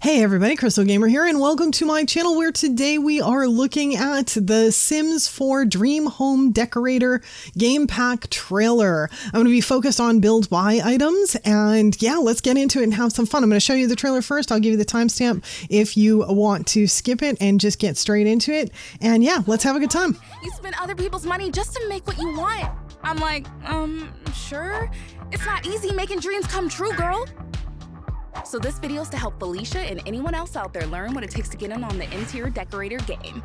Hey everybody, Crystal Gamer here, and welcome to my channel where today we are looking at the Sims 4 Dream Home Decorator Game Pack trailer. I'm going to be focused on build buy items, and yeah, let's get into it and have some fun. I'm going to show you the trailer first. I'll give you the timestamp if you want to skip it and just get straight into it. And yeah, let's have a good time. You spend other people's money just to make what you want. I'm like, sure? It's not easy making dreams come true, girl. So this video is to help Felicia and anyone else out there learn what it takes to get in on the interior decorator game.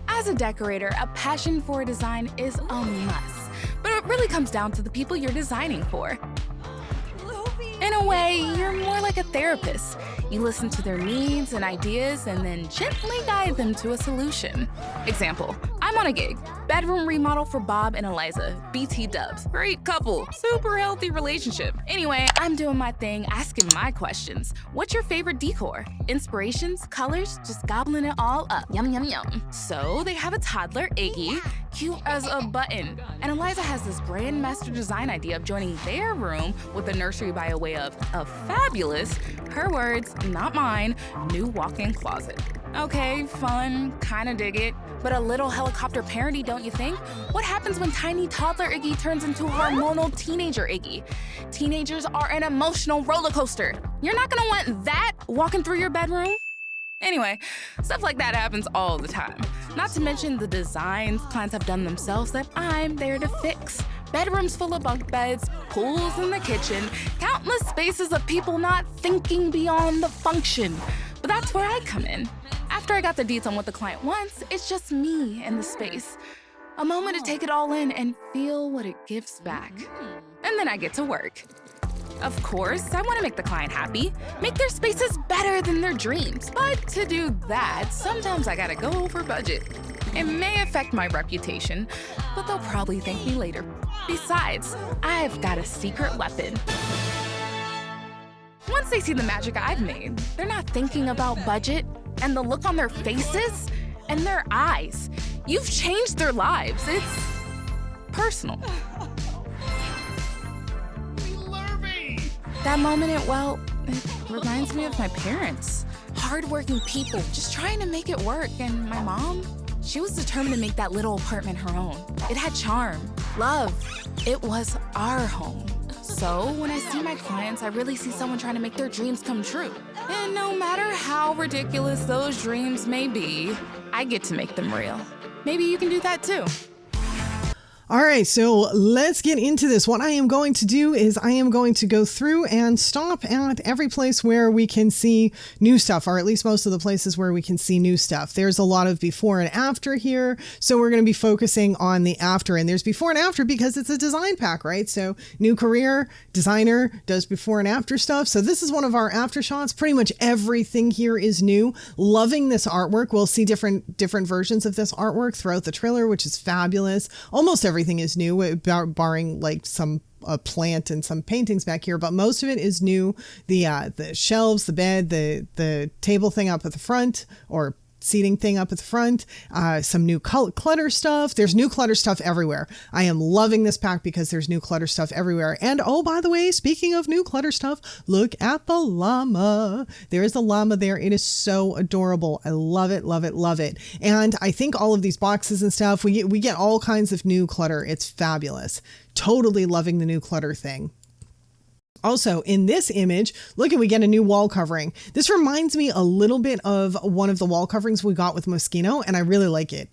As a decorator, a passion for design is a must, but it really comes down to the people you're designing for. In a way, you're more like a therapist. You listen to their needs and ideas and then gently guide them to a solution. Example, I'm on a gig. Bedroom remodel for Bob and Eliza, BT dubs. Great couple, super healthy relationship. Anyway, I'm doing my thing, asking my questions. What's your favorite decor? Inspirations, colors, just gobbling it all up. Yum, yum, yum. So they have a toddler, Iggy, cute as a button. And Eliza has this grandmaster design idea of joining their room with a nursery by way of a fabulous, her words, not mine, new walk-in closet. Okay, fun, kinda dig it, but a little helicopter parody, don't you think? What happens when tiny toddler Iggy turns into hormonal teenager Iggy? Teenagers are an emotional roller coaster. You're not gonna want that walking through your bedroom? Anyway, stuff like that happens all the time. Not to mention the designs clients have done themselves that I'm there to fix. Bedrooms full of bunk beds, pools in the kitchen, countless spaces of people not thinking beyond the function. But that's where I come in. After I got the deets on what the client wants, it's just me and the space. A moment to take it all in and feel what it gives back. And then I get to work. Of course, I want to make the client happy, make their spaces better than their dreams. But to do that, sometimes I gotta go over budget. It may affect my reputation, but they'll probably thank me later. Besides, I've got a secret weapon. Once they see the magic I've made, they're not thinking about budget and the look on their faces and their eyes. You've changed their lives. It's personal. That moment, it reminds me of my parents. Hardworking people, just trying to make it work. And my mom, she was determined to make that little apartment her own. It had charm, love. It was our home. So when I see my clients, I really see someone trying to make their dreams come true. And no matter how ridiculous those dreams may be, I get to make them real. Maybe you can do that too. All right, so let's get into this. What I am going to do is I am going to go through and stop at every place where we can see new stuff, or at least most of the places where we can see new stuff. There's a lot of before and after here, so we're going to be focusing on the after. And there's before and after because it's a design pack, right? So new career, designer does before and after stuff. So this is one of our after shots. Pretty much everything here is new. Loving this artwork. We'll see different versions of this artwork throughout the trailer, which is fabulous. Almost everything is new, barring like some plant and some paintings back here, but most of it is new. The shelves, the bed, the table thing up at the front, or seating thing up at the front, some new clutter stuff. There's new clutter stuff everywhere. I am loving this pack because there's new clutter stuff everywhere. And oh, by the way, speaking of new clutter stuff, look at the llama. There is a llama there. It is so adorable. I love it, love it, love it. And I think all of these boxes and stuff, we get all kinds of new clutter. It's fabulous. Totally loving the new clutter thing. Also, in this image, look, we get a new wall covering. This reminds me a little bit of one of the wall coverings we got with Moschino, and I really like it.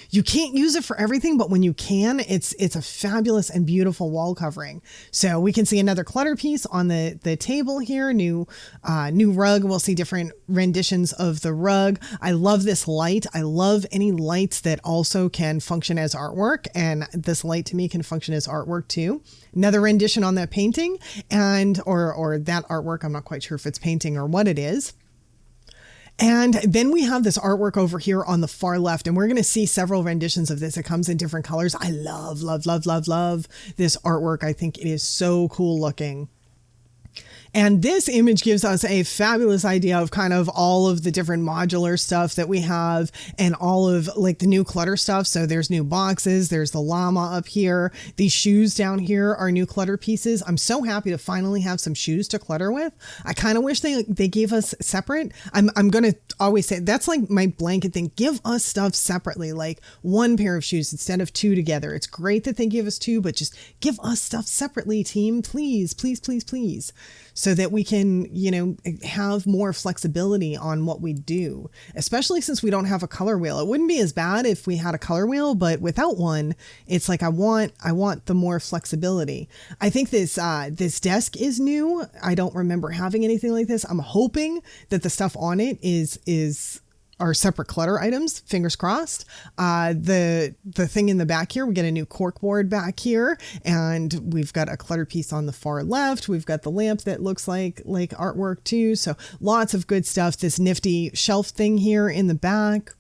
You can't use it for everything, but when you can, it's a fabulous and beautiful wall covering. So we can see another clutter piece on the table here, new rug. We'll see different renditions of the rug. I love this light. I love any lights that also can function as artwork, and this light to me can function as artwork too. Another rendition on that painting or that artwork. I'm not quite sure if it's painting or what it is. And then we have this artwork over here on the far left, and we're going to see several renditions of this. It comes in different colors. I love, love, love, love, love this artwork. I think it is so cool looking. And this image gives us a fabulous idea of kind of all of the different modular stuff that we have and all of like the new clutter stuff. So there's new boxes, there's the llama up here. These shoes down here are new clutter pieces. I'm so happy to finally have some shoes to clutter with. I kind of wish they gave us separate. I'm going to always say that's like my blanket thing. Give us stuff separately, like one pair of shoes instead of two together. It's great that they give us two, but just give us stuff separately, team. Please, please, please, please. So that we can, you know, have more flexibility on what we do, especially since we don't have a color wheel. It wouldn't be as bad if we had a color wheel, but without one, it's like I want the more flexibility. I think this desk is new. I don't remember having anything like this. I'm hoping that the stuff on it is are separate clutter items, fingers crossed. The thing in the back here, we get a new cork board back here, and we've got a clutter piece on the far left. We've got the lamp that looks like artwork too. So lots of good stuff. This nifty shelf thing here in the back.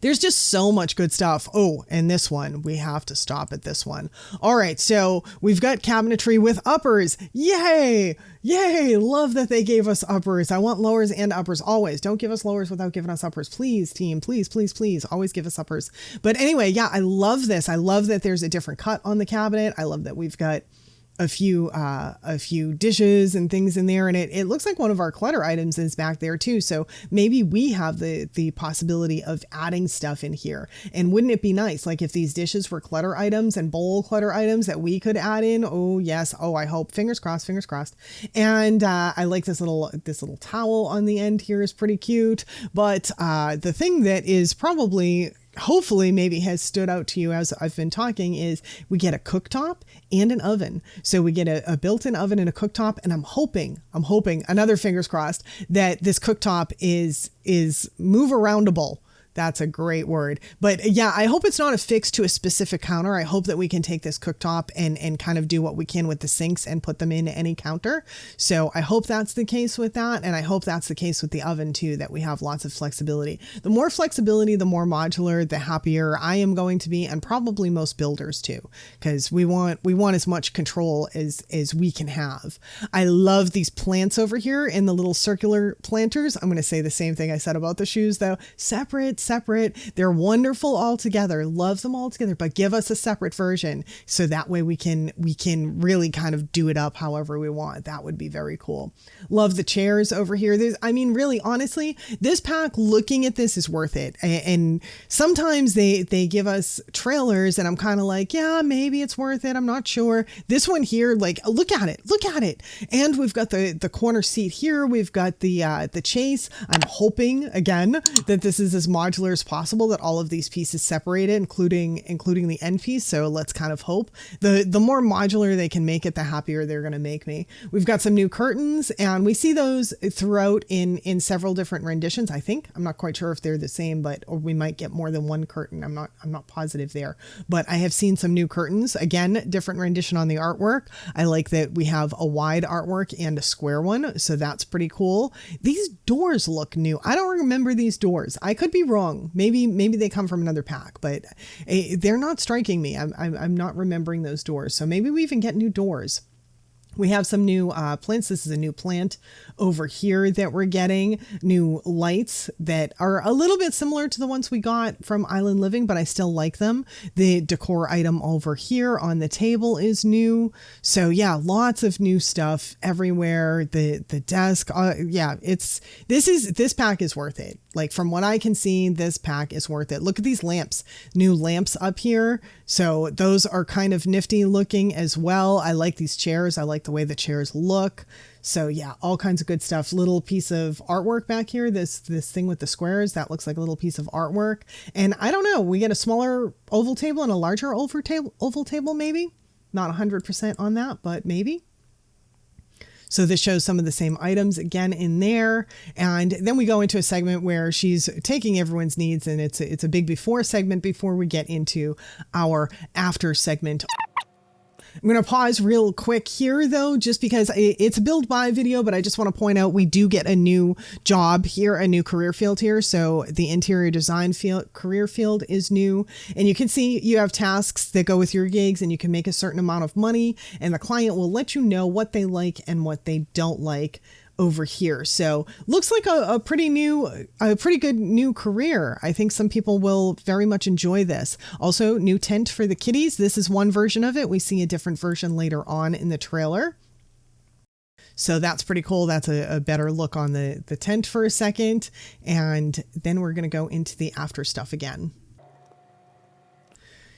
There's just so much good stuff. Oh, and this one, we have to stop at this one. All right, so we've got cabinetry with uppers. Yay! Yay! Love that they gave us uppers. I want lowers and uppers always. Don't give us lowers without giving us uppers. Please, team. Please, please, please. Always give us uppers. But anyway, yeah, I love this. I love that there's a different cut on the cabinet. I love that we've got a few dishes and things in there, and it looks like one of our clutter items is back there too. So maybe we have the possibility of adding stuff in here. And wouldn't it be nice, like if these dishes were clutter items and bowl clutter items that we could add in? Oh yes. Oh, I hope. Fingers crossed. Fingers crossed. And I like this little towel on the end here is pretty cute. But the thing that is probably hopefully maybe has stood out to you as I've been talking is we get a cooktop and an oven. So we get a built-in oven and a cooktop, and I'm hoping, another fingers crossed, that this cooktop is move aroundable. That's a great word. But yeah, I hope it's not affixed to a specific counter. I hope that we can take this cooktop and kind of do what we can with the sinks and put them into any counter. So I hope that's the case with that. And I hope that's the case with the oven too, that we have lots of flexibility. The more flexibility, the more modular, the happier I am going to be, and probably most builders too, because we want as much control as we can have. I love these plants over here in the little circular planters. I'm going to say the same thing I said about the shoes though. Separate. They're wonderful all together. Love them all together, but give us a separate version so that way we can really kind of do it up however we want. That would be very cool. Love the chairs over here. Really, honestly, this pack, looking at this is worth it. And sometimes they give us trailers and I'm kind of like, yeah, maybe it's worth it. I'm not sure. This one here, like, look at it. And we've got the corner seat here. We've got the chase. I'm hoping again that this is as modular as possible, that all of these pieces separated, including the end piece. So let's kind of hope the more modular they can make it, the happier they're going to make me. We've got some new curtains, and we see those throughout in several different renditions. I think I'm not quite sure if they're the same, or we might get more than one curtain. I'm not positive there, but I have seen some new curtains. Again, different rendition on the artwork. I like that we have a wide artwork and a square one, so that's pretty cool. These doors look new. I don't remember these doors. I could be wrong. Maybe they come from another pack, but they're not striking me. I'm not remembering those doors. So maybe we even get new doors. We have some new plants. This is a new plant over here that we're getting. New lights that are a little bit similar to the ones we got from Island Living, but I still like them. The decor item over here on the table is new. So yeah, lots of new stuff everywhere. The desk. This pack is worth it. Like from what I can see, this pack is worth it. Look at these lamps, new lamps up here. So those are kind of nifty looking as well. I like these chairs. I like the way the chairs look. So yeah, all kinds of good stuff. Little piece of artwork back here. This thing with the squares, that looks like a little piece of artwork. And I don't know, we get a smaller oval table and a larger oval table maybe. Not 100% on that, but maybe. So this shows some of the same items again in there. And then we go into a segment where she's taking everyone's needs, and it's a big before segment before we get into our after segment. I'm going to pause real quick here, though, just because it's a build buy video, but I just want to point out we do get a new job here, a new career field here. So the interior design field, career field is new. And you can see you have tasks that go with your gigs and you can make a certain amount of money and the client will let you know what they like and what they don't like over here. So looks like a pretty good new career. I think some people will very much enjoy this. Also, new tent for the kitties. This is one version of it. We see a different version later on in the trailer. So that's pretty cool. That's a better look on the tent for a second. And then we're going to go into the after stuff again.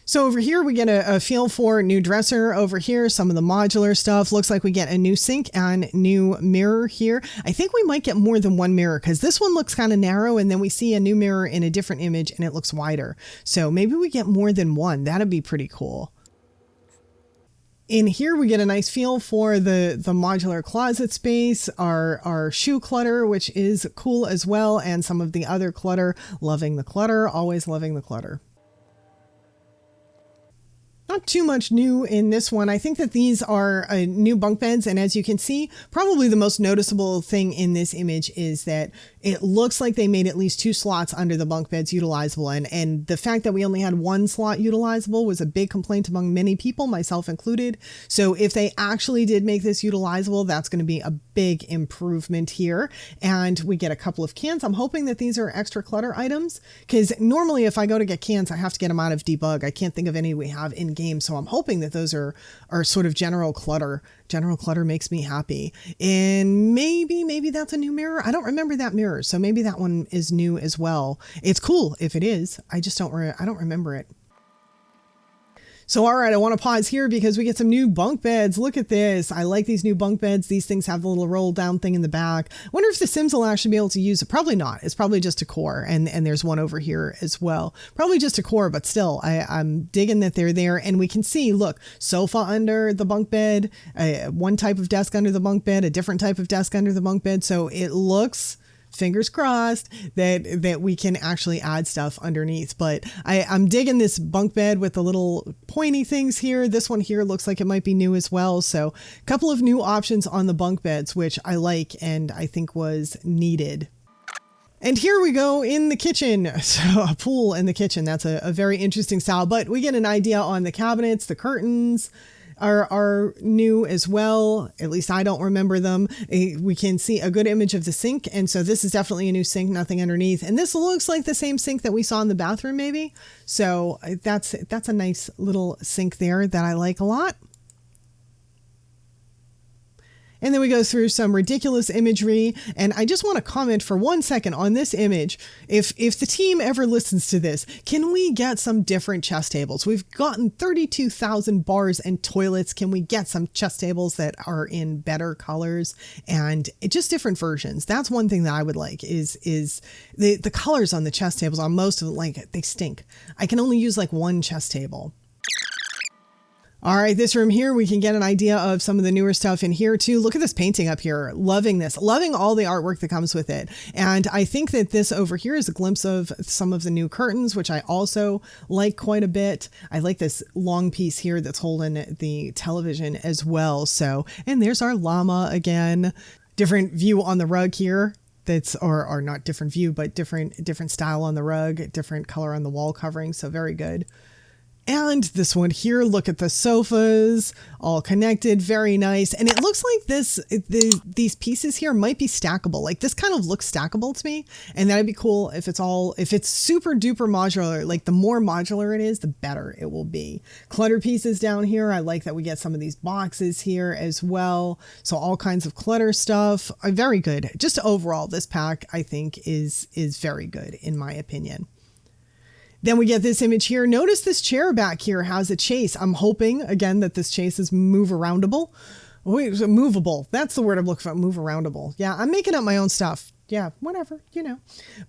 So over here, we get a feel for new dresser. Over here, some of the modular stuff. Looks like we get a new sink and new mirror here. I think we might get more than one mirror because this one looks kind of narrow and then we see a new mirror in a different image and it looks wider. So maybe we get more than one. That'd be pretty cool. In here, we get a nice feel for the modular closet space, our shoe clutter, which is cool as well, and some of the other clutter. Loving the clutter, always loving the clutter. Not too much new in this one. I think that these are new bunk beds. And as you can see, probably the most noticeable thing in this image is that it looks like they made at least 2 slots under the bunk beds utilizable. And the fact that we only had 1 slot utilizable was a big complaint among many people, myself included. So if they actually did make this utilizable, that's going to be a big improvement here. And we get a couple of cans. I'm hoping that these are extra clutter items because normally if I go to get cans, I have to get them out of debug. I can't think of any we have in game. So I'm hoping that those are sort of general clutter. General clutter makes me happy. And maybe that's a new mirror. I don't remember that mirror. So maybe that one is new as well. It's cool if it is. I just don't remember it. So, all right, I want to pause here because we get some new bunk beds. Look at this. I like these new bunk beds. These things have the little roll down thing in the back. I wonder if the Sims will actually be able to use it. Probably not. It's probably just a core. And there's one over here as well. Probably just a core, but still, I'm digging that they're there. And we can see, look, sofa under the bunk bed, one type of desk under the bunk bed, a different type of desk under the bunk bed. So it looks, fingers crossed, that we can actually add stuff underneath. But I'm digging this bunk bed with the little pointy things here. This one here looks like it might be new as well. So a couple of new options on the bunk beds, which I like and I think was needed. And here we go in the kitchen. So a pool in the kitchen. That's a very interesting style, but we get an idea on the cabinets, the curtains are new as well. At least I don't remember them. We can see a good image of the sink. And so this is definitely a new sink, nothing underneath. And this looks like the same sink that we saw in the bathroom, maybe. So that's a nice little sink there that I like a lot. And then we go through some ridiculous imagery. And I just want to comment for 1 second on this image. If the team ever listens to this, can we get some different chess tables? We've gotten 32,000 bars and toilets. Can we get some chess tables that are in better colors and just different versions? That's one thing that I would like is the colors on the chess tables on most of them, like they stink. I can only use like one chess table. All right, this room here, we can get an idea of some of the newer stuff in here too. Look at this painting up here. Loving this. Loving all the artwork that comes with it. And I think that this over here is a glimpse of some of the new curtains, which I also like quite a bit. I like this long piece here that's holding the television as well. So, and there's our llama again. Different view on the rug here. That's or not different view, but different style on the rug, different color on the wall covering. So very good. And this one here, look at the sofas, all connected, very nice. And it looks like these pieces here might be stackable. Like this kind of looks stackable to me. And that'd be cool if it's super duper modular. Like the more modular it is, the better it will be. Clutter pieces down here. I like that we get some of these boxes here as well. So all kinds of clutter stuff. Very good. Just overall, this pack I think is very good in my opinion. Then we get this image here. Notice this chair back here has a chase. I'm hoping, again, that this chase is move-aroundable. Wait, movable. That's the word I'm looking for, move-aroundable. Yeah, I'm making up my own stuff. Yeah, whatever, you know.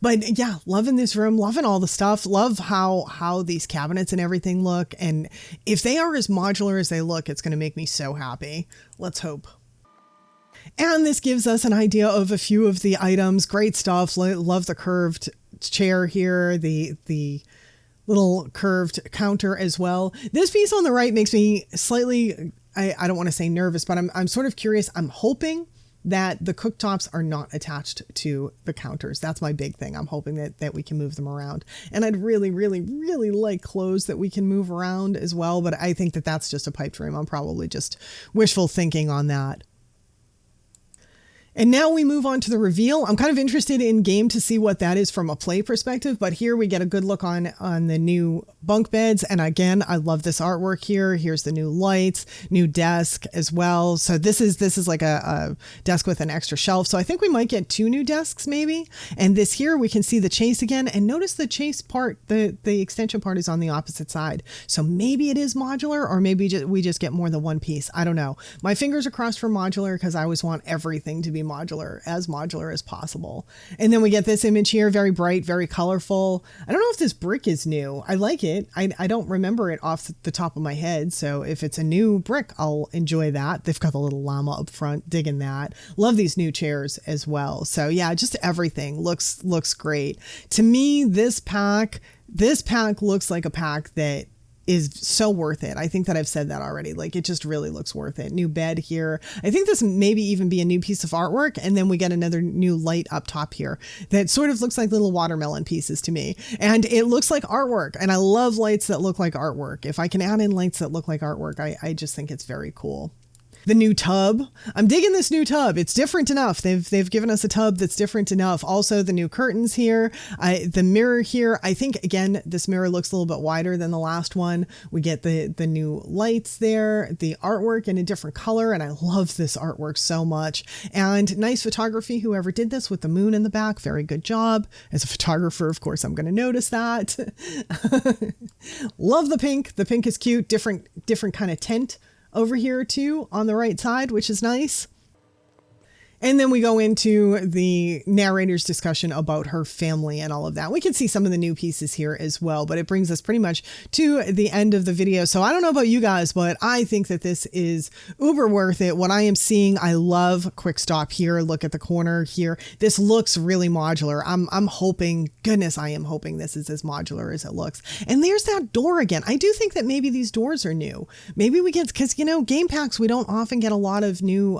But yeah, loving this room, loving all the stuff. Love how these cabinets and everything look. And if they are as modular as they look, it's going to make me so happy. Let's hope. And this gives us an idea of a few of the items. Great stuff. Love the curved chair here, the little curved counter as well. This piece on the right makes me slightly I don't want to say nervous, but I'm sort of curious. I'm hoping that the cooktops are not attached to the counters. That's my big thing. I'm hoping that we can move them around. And I'd really, really, really like clothes that we can move around as well. But I think that that's just a pipe dream. I'm probably just wishful thinking on that. And now we move on to the reveal. I'm kind of interested in game to see what that is from a play perspective, but here we get a good look on the new bunk beds. And again, I love this artwork here. Here's the new lights, new desk as well. So this is like a desk with an extra shelf. So I think we might get 2 new desks maybe. And this here, we can see the chase again, and notice the chase part, the extension part is on the opposite side. So maybe it is modular, or maybe we just get more than one piece. I don't know. My fingers are crossed for modular because I always want everything to be modular as possible. And then we get this image here, very bright, very colorful. I don't know if this brick is new. I like it. I don't remember it off the top of my head. So if it's a new brick, I'll enjoy that. They've got the little llama up front, digging that. Love these new chairs as well. So yeah, just everything looks great. To me, this pack looks like a pack that is so worth it. I think that I've said that already. Like, it just really looks worth it. New bed here. I think this maybe even be a new piece of artwork. And then we get another new light up top here that sort of looks like little watermelon pieces to me. And it looks like artwork. And I love lights that look like artwork. If I can add in lights that look like artwork, I just think it's very cool. The new tub. I'm digging this new tub. It's different enough. They've given us a tub that's different enough. Also, the new curtains here. The mirror here. I think, again, this mirror looks a little bit wider than the last one. We get the new lights there, the artwork in a different color. And I love this artwork so much. And nice photography. Whoever did this with the moon in the back. Very good job. As a photographer, of course, I'm going to notice that. Love the pink. The pink is cute. Different kind of tint over here too on the right side, which is nice. And then we go into the narrator's discussion about her family and all of that. We can see some of the new pieces here as well, but it brings us pretty much to the end of the video. So I don't know about you guys, but I think that this is uber worth it. What I am seeing, I love. Quick stop here. Look at the corner here. This looks really modular. I'm hoping, goodness, I am hoping this is as modular as it looks. And there's that door again. I do think that maybe these doors are new. Maybe we get, because, you know, game packs, we don't often get a lot of new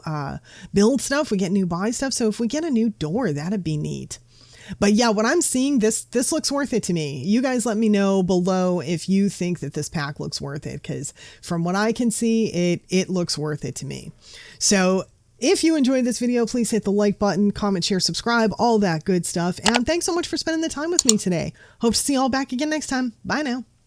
build stuff. We get new buy stuff. So if we get a new door, that'd be neat. But yeah, what I'm seeing, this looks worth it to me. You guys let me know below if you think that this pack looks worth it, because from what I can see, it looks worth it to me. So if you enjoyed this video, please hit the like button, comment, share, subscribe, all that good stuff. And thanks so much for spending the time with me today. Hope to see you all back again next time. Bye now.